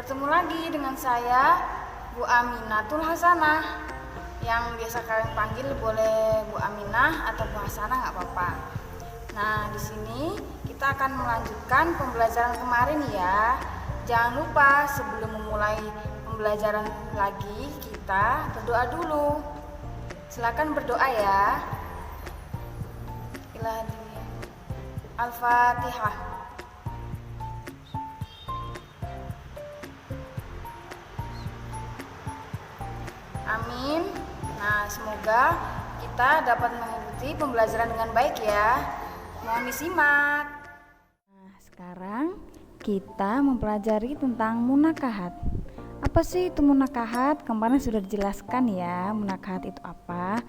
Bertemu lagi dengan saya, Bu Aminatul Hasanah. Yang biasa kalian panggil boleh Bu Aminah atau Bu Hasanah, nggak apa-apa. Nah, di sini kita akan melanjutkan pembelajaran kemarin ya. Jangan lupa sebelum memulai pembelajaran lagi, kita berdoa dulu. Silakan berdoa ya. Al-Fatihah. Amin. Nah, semoga kita dapat mengikuti pembelajaran dengan baik ya. Mohon disimak. Nah, sekarang kita mempelajari tentang munakahat. Apa sih itu munakahat? Kemarin sudah dijelaskan ya, munakahat itu apa.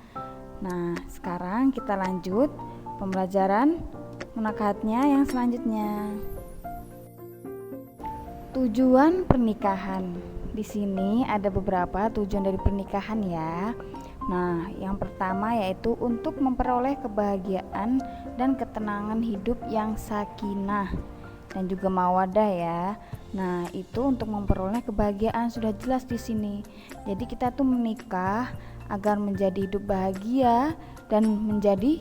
Nah, sekarang kita lanjut pembelajaran munakahatnya yang selanjutnya. Tujuan pernikahan. Di sini ada beberapa tujuan dari pernikahan ya. Nah, yang pertama yaitu untuk memperoleh kebahagiaan dan ketenangan hidup yang sakinah dan juga mawadah ya. Nah, itu untuk memperoleh kebahagiaan sudah jelas di sini. Jadi kita tuh menikah agar menjadi hidup bahagia dan menjadi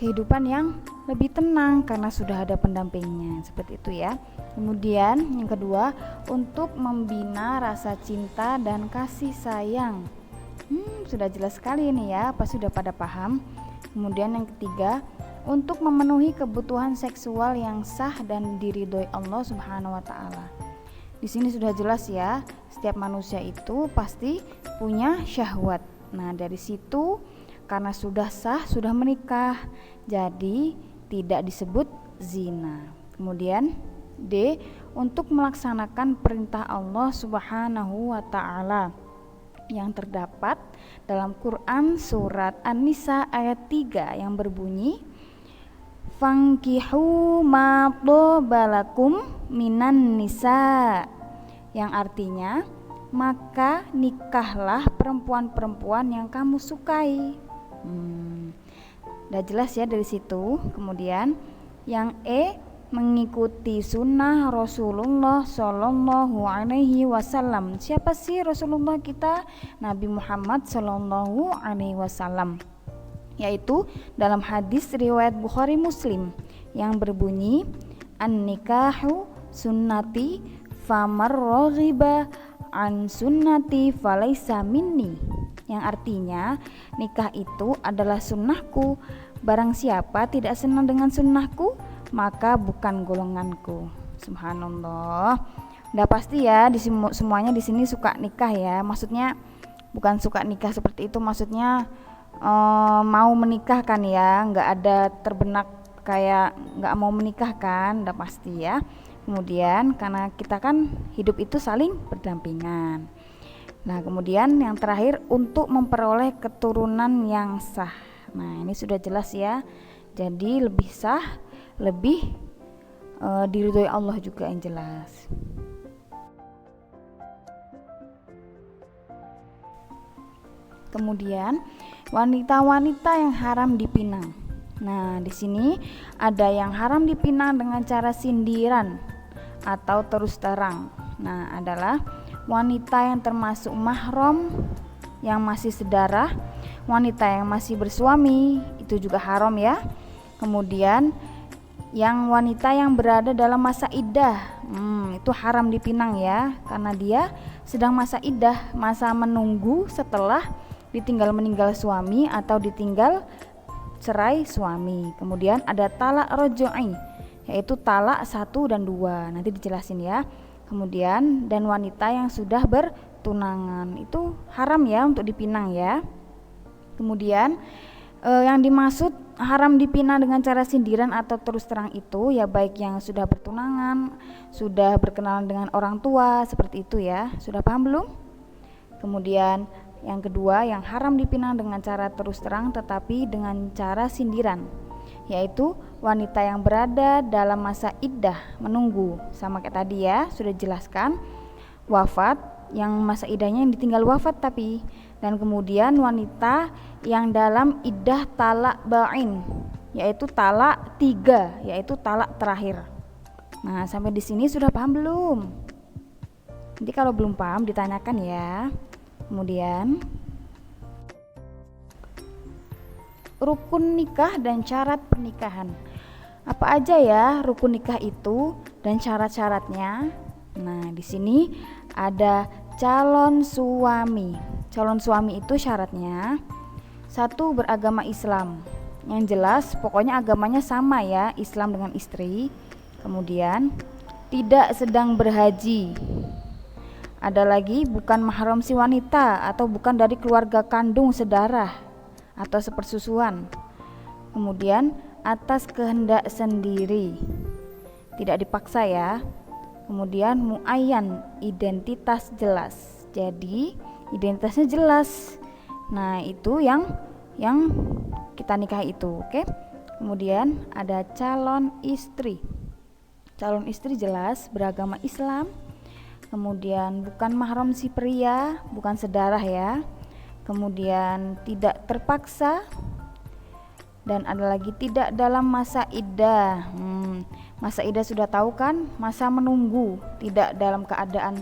kehidupan yang lebih tenang karena sudah ada pendampingnya, seperti itu ya. Kemudian yang kedua, untuk membina rasa cinta dan kasih sayang. Sudah jelas sekali ini ya, pasti sudah pada paham. Kemudian yang ketiga, untuk memenuhi kebutuhan seksual yang sah dan diridhoi Allah Subhanahu wa taala. Di sini sudah jelas ya, setiap manusia itu pasti punya syahwat. Nah, dari situ karena sudah sah, sudah menikah, jadi tidak disebut zina. Kemudian D, untuk melaksanakan perintah Allah Subhanahu wa taala yang terdapat dalam Quran surat An-Nisa ayat 3 yang berbunyi Fankihu ma tobalakum minan nisa, yang artinya maka nikahlah perempuan-perempuan yang kamu sukai. Udah jelas ya dari situ. Kemudian yang E, mengikuti sunnah Rasulullah Shallallahu Alaihi Wasallam. Siapa sih Rasulullah kita? Nabi Muhammad Shallallahu Alaihi Wasallam, yaitu dalam hadis riwayat Bukhari Muslim yang berbunyi an-nikahu sunnati famar raghiba an sunnati falaisa minni, yang artinya nikah itu adalah sunnahku, barang siapa tidak senang dengan sunnahku maka bukan golonganku. Subhanallah. Udah pasti ya semuanya di sini suka nikah ya. Maksudnya bukan suka nikah seperti itu, maksudnya mau menikah kan ya, nggak ada terbenak kayak nggak mau menikah kan, udah pasti ya. Kemudian karena kita kan hidup itu saling berdampingan. Nah, kemudian yang terakhir untuk memperoleh keturunan yang sah. Nah, ini sudah jelas ya. Jadi lebih sah, lebih diridhoi Allah juga yang jelas. Kemudian wanita-wanita yang haram dipinang. Nah, di sini ada yang haram dipinang dengan cara sindiran atau terus terang. Nah, adalah wanita yang termasuk mahram yang masih sedarah, wanita yang masih bersuami itu juga haram ya. Kemudian yang wanita yang berada dalam masa iddah, itu haram dipinang ya, karena dia sedang masa iddah, masa menunggu setelah ditinggal meninggal suami atau ditinggal cerai suami. Kemudian ada talak rojoi, yaitu talak 1 dan 2, nanti dijelasin ya. Kemudian dan wanita yang sudah bertunangan itu haram ya untuk dipinang ya. Kemudian yang dimaksud haram dipinang dengan cara sindiran atau terus terang itu ya baik yang sudah bertunangan, sudah berkenalan dengan orang tua, seperti itu ya. Sudah paham belum? Kemudian yang kedua yang haram dipinang dengan cara terus terang tetapi dengan cara sindiran, yaitu wanita yang berada dalam masa iddah menunggu, sama kayak tadi ya sudah dijelaskan, wafat yang masa iddahnya yang ditinggal wafat tapi, dan kemudian wanita yang dalam iddah talak ba'in, yaitu talak 3, yaitu talak terakhir. Nah, sampai di sini sudah paham belum? Jadi kalau belum paham ditanyakan ya. Kemudian rukun nikah dan syarat pernikahan. Apa aja ya rukun nikah itu dan syarat-syaratnya? Nah, di sini ada calon suami. Calon suami itu syaratnya: 1, beragama Islam. Yang jelas pokoknya agamanya sama ya, Islam dengan istri. Kemudian tidak sedang berhaji. Ada lagi bukan mahram si wanita atau bukan dari keluarga kandung sedarah atau sepersusuan. Kemudian atas kehendak sendiri, tidak dipaksa ya. Kemudian muayyan, identitas jelas. Jadi identitasnya jelas. Nah, itu yang kita nikahi itu, oke? Kemudian ada calon istri. Calon istri jelas beragama Islam. Kemudian bukan mahram si pria, bukan sedarah ya. Kemudian tidak terpaksa. Dan ada lagi tidak dalam masa iddah. Masa iddah sudah tahu kan? Masa menunggu, tidak dalam keadaan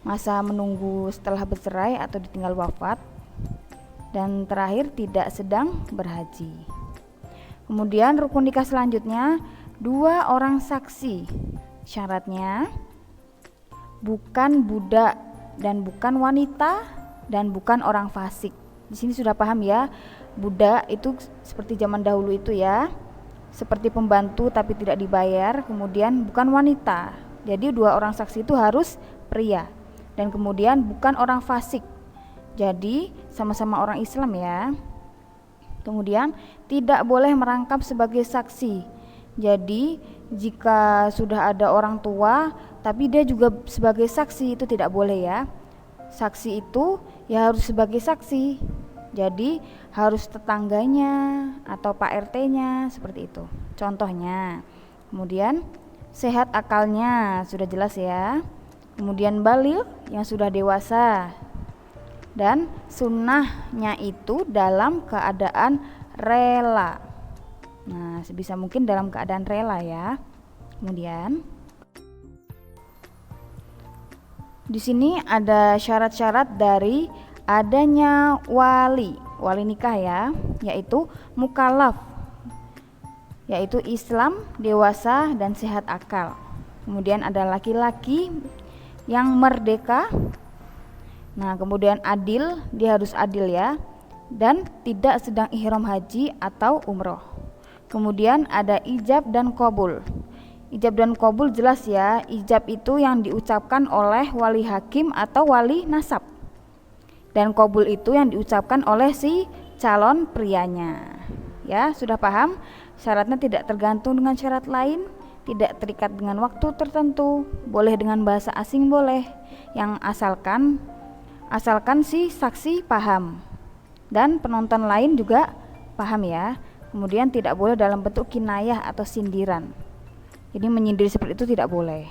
masa menunggu setelah bercerai atau ditinggal wafat. Dan terakhir tidak sedang berhaji. Kemudian rukun nikah selanjutnya 2 orang saksi. Syaratnya bukan budak dan bukan wanita dan bukan orang fasik. Di sini sudah paham ya. Budak itu seperti zaman dahulu itu ya, seperti pembantu tapi tidak dibayar. Kemudian bukan wanita, jadi 2 orang saksi itu harus pria. Dan kemudian bukan orang fasik, jadi sama-sama orang Islam ya. Kemudian tidak boleh merangkap sebagai saksi. Jadi jika sudah ada orang tua tapi dia juga sebagai saksi, itu tidak boleh ya. Saksi itu ya harus sebagai saksi, jadi harus tetangganya atau Pak RT-nya, seperti itu contohnya. Kemudian sehat akalnya, sudah jelas ya. Kemudian baligh, yang sudah dewasa. Dan sunnahnya itu dalam keadaan rela. Nah, sebisa mungkin dalam keadaan rela ya. Kemudian di sini ada syarat-syarat dari adanya wali nikah ya, yaitu mukallaf, yaitu Islam, dewasa dan sehat akal. Kemudian ada laki-laki yang merdeka. Nah, kemudian adil, dia harus adil ya, dan tidak sedang ihram haji atau umroh. Kemudian ada ijab dan qabul. Ijab dan qabul jelas ya. Ijab itu yang diucapkan oleh wali hakim atau wali nasab. Dan qabul itu yang diucapkan oleh si calon prianya. Ya, sudah paham? Syaratnya tidak tergantung dengan syarat lain, tidak terikat dengan waktu tertentu, boleh dengan bahasa asing boleh. Yang asalkan si saksi paham dan penonton lain juga paham ya. Kemudian tidak boleh dalam bentuk kinayah atau sindiran. Jadi menyindir seperti itu tidak boleh,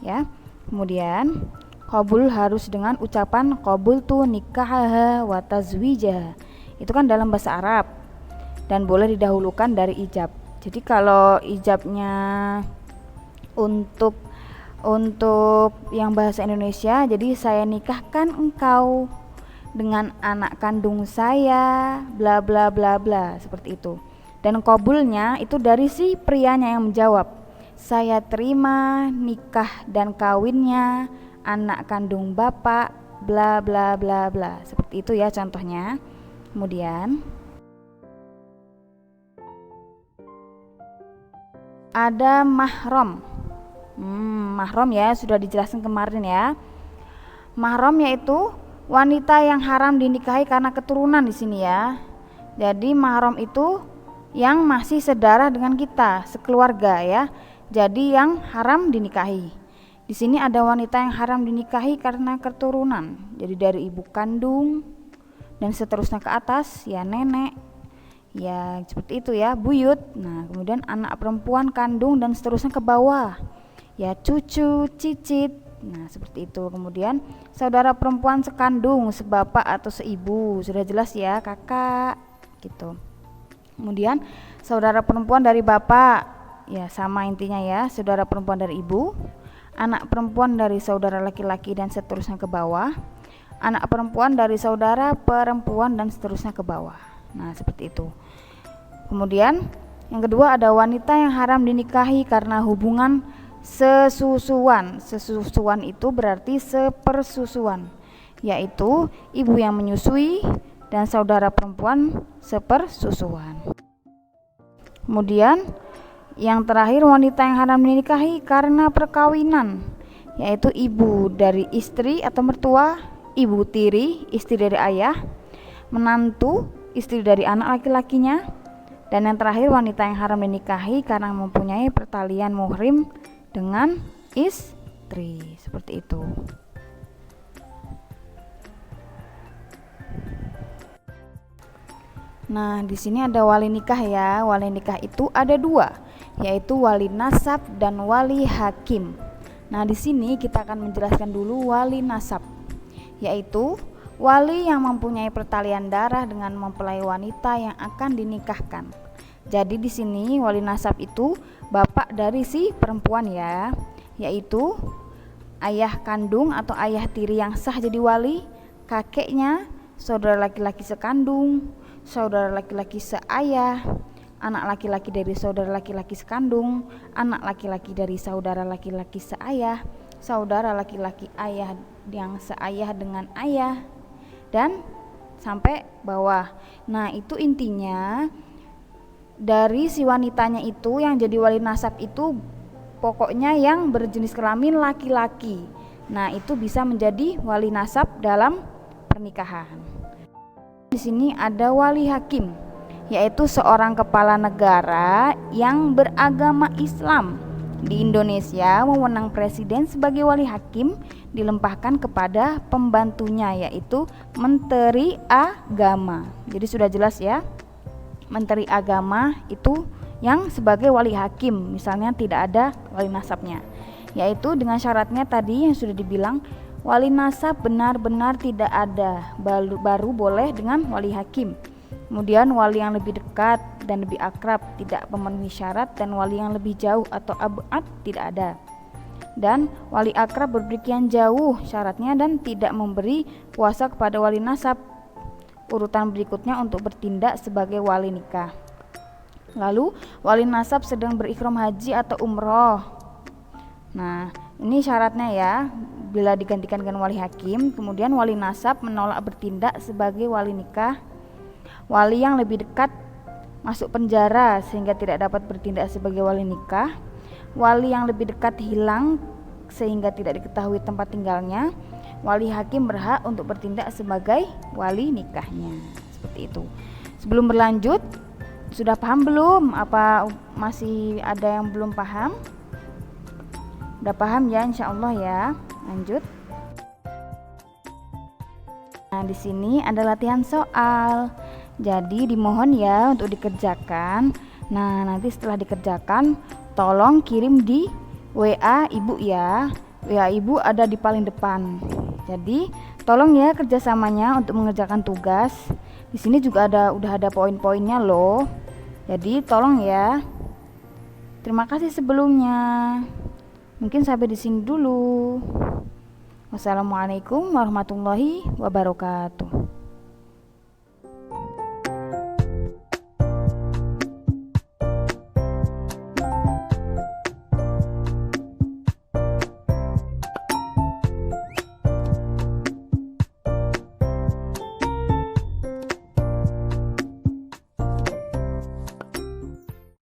ya. Kemudian qabul harus dengan ucapan qabultu nikahaha wa tazwijaha. Itu kan dalam bahasa Arab dan boleh didahulukan dari ijab. Jadi kalau ijabnya untuk yang bahasa Indonesia, jadi saya nikahkan engkau dengan anak kandung saya bla bla bla bla, seperti itu. Dan qabulnya itu dari si prianya yang menjawab, saya terima nikah dan kawinnya anak kandung bapak bla bla bla bla, seperti itu ya contohnya. Kemudian ada mahram. Mahram ya sudah dijelaskan kemarin ya. Mahram yaitu wanita yang haram dinikahi karena keturunan di sini ya. Jadi mahram itu yang masih sedarah dengan kita, sekeluarga ya. Jadi yang haram dinikahi. Di sini ada wanita yang haram dinikahi karena keturunan. Jadi dari ibu kandung dan seterusnya ke atas ya nenek. Ya seperti itu ya, buyut. Nah, kemudian anak perempuan kandung dan seterusnya ke bawah. Ya cucu, cicit. Nah, seperti itu. Kemudian saudara perempuan sekandung, sebapak atau seibu. Sudah jelas ya, kakak gitu. Kemudian saudara perempuan dari bapak. Ya sama intinya ya, saudara perempuan dari ibu. anak perempuan dari saudara laki-laki dan seterusnya ke bawah, anak perempuan dari saudara perempuan dan seterusnya ke bawah. Nah, seperti itu. Kemudian yang kedua ada wanita yang haram dinikahi karena hubungan sesusuan. Sesusuan itu berarti sepersusuan, yaitu ibu yang menyusui dan saudara perempuan sepersusuan. Kemudian yang terakhir wanita yang haram dinikahi karena perkawinan, yaitu ibu dari istri atau mertua, ibu tiri istri dari ayah, menantu istri dari anak laki-lakinya, dan yang terakhir wanita yang haram dinikahi karena mempunyai pertalian muhrim dengan istri. Seperti itu. Nah, di sini ada wali nikah ya. Wali nikah itu ada dua, yaitu wali nasab dan wali hakim. Nah, di sini kita akan menjelaskan dulu wali nasab, yaitu wali yang mempunyai pertalian darah dengan mempelai wanita yang akan dinikahkan. Jadi di sini wali nasab itu bapak dari si perempuan ya, yaitu ayah kandung atau ayah tiri yang sah jadi wali, kakeknya, saudara laki-laki sekandung, saudara laki-laki seayah, anak laki-laki dari saudara laki-laki sekandung, anak laki-laki dari saudara laki-laki seayah, saudara laki-laki ayah yang seayah dengan ayah, dan sampai bawah. Nah, itu intinya dari si wanitanya itu yang jadi wali nasab itu pokoknya yang berjenis kelamin laki-laki. Nah, itu bisa menjadi wali nasab dalam pernikahan. Di sini ada wali hakim, yaitu seorang kepala negara yang beragama Islam. Di Indonesia, wewenang presiden sebagai wali hakim dilimpahkan kepada pembantunya, yaitu Menteri Agama. Jadi sudah jelas ya, Menteri Agama itu yang sebagai wali hakim, misalnya tidak ada wali nasabnya, yaitu dengan syaratnya tadi yang sudah dibilang, wali nasab benar-benar tidak ada, baru boleh dengan wali hakim. Kemudian wali yang lebih dekat dan lebih akrab tidak memenuhi syarat, dan wali yang lebih jauh atau abad tidak ada. Dan wali akrab berpergian jauh syaratnya dan tidak memberi kuasa kepada wali nasab. Urutan berikutnya untuk bertindak sebagai wali nikah. Lalu wali nasab sedang berihram haji atau umroh. Nah, ini syaratnya ya, bila digantikan dengan wali hakim, kemudian wali nasab menolak bertindak sebagai wali nikah. Wali yang lebih dekat masuk penjara sehingga tidak dapat bertindak sebagai wali nikah. Wali yang lebih dekat hilang sehingga tidak diketahui tempat tinggalnya. Wali hakim berhak untuk bertindak sebagai wali nikahnya. Seperti itu. Sebelum berlanjut, sudah paham belum? Apa masih ada yang belum paham? Udah paham ya, insya Allah ya. Lanjut. Nah, di sini ada latihan soal. Jadi dimohon ya untuk dikerjakan. Nah, nanti setelah dikerjakan, tolong kirim di WA Ibu ya. WA Ibu ada di paling depan. Jadi tolong ya kerjasamanya untuk mengerjakan tugas. Di sini juga udah ada poin-poinnya loh. Jadi tolong ya. Terima kasih sebelumnya. Mungkin sampai di sini dulu. Wassalamualaikum warahmatullahi wabarakatuh.